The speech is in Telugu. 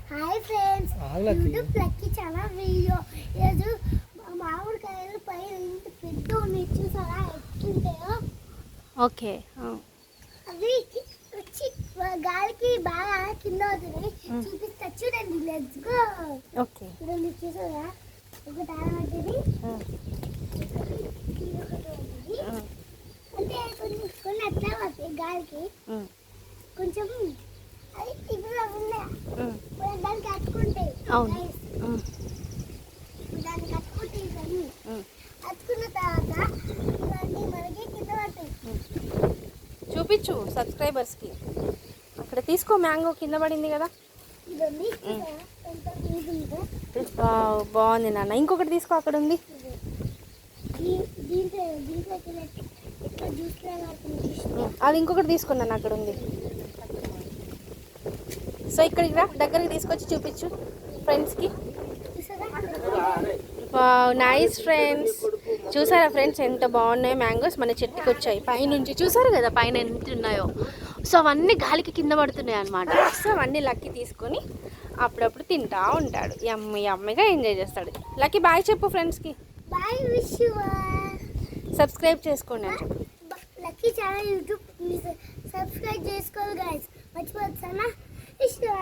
Hi friends, YouTube lucky channel video. ఈరోజు మామిడికాయలు పైన ఇంత పెద్ద ఉన్నాయి, చూసారా ఎట్లుంటాయో. ఓకే, అవి వచ్చి గాలికి బాగా కింద అవుతున్నాయి. చూపిస్తా చూడండి, లెట్స్ గో. ఓకే, చూడండి, చూసారా ఒకటి ఆడబడ్డది, అంటే కొన్ని కొన్ని అట్లా పడతాయి గాలికి. కొంచెం అది ఇప్పుడు దాన్ని కట్టుకుంటాయి. దాన్ని కట్టుకుంటే ఇవన్నీ కట్టుకున్న తర్వాత ఇవన్నీ మనకి కింద పడతాయి. చూపించు సబ్స్క్రైబర్స్కి. అక్కడ తీసుకో, మ్యాంగో కింద పడింది కదా. ఇవన్నీ బాగుంది నాన్న. ఇంకొకటి తీసుకో, అక్కడ ఉంది. అది ఇంకొకటి తీసుకున్నాను, అక్కడ ఉంది. సో ఇక్కడికి రా, దగ్గరికి తీసుకొచ్చి చూపించు ఫ్రెండ్స్కి. నైస్ ఫ్రెండ్స్, చూసారా ఫ్రెండ్స్ ఎంత బాగున్నాయో మ్యాంగోస్. మన చెట్టుకి వచ్చాయి పైనుంచి, చూసారు కదా పైన ఎంత ఉన్నాయో. సో అవన్నీ గాలికి కింద పడుతున్నాయి అనమాట. సో అవన్నీ లక్కీ తీసుకొని అప్పుడప్పుడు తింటా ఉంటాడు, యమ్మీ యమ్మీగా ఎంజాయ్ చేస్తాడు. లక్కీ బాయ్ చెప్పు ఫ్రెండ్స్కి. Bye, wish you. సబ్స్క్రైబ్ చేసుకోండి అని చెప్పు. లక్కీ ఛానల్ యూట్యూబ్ సబ్స్క్రైబ్ చేసుకోవాలి గైస్, మర్చిపోతానా. Wish you.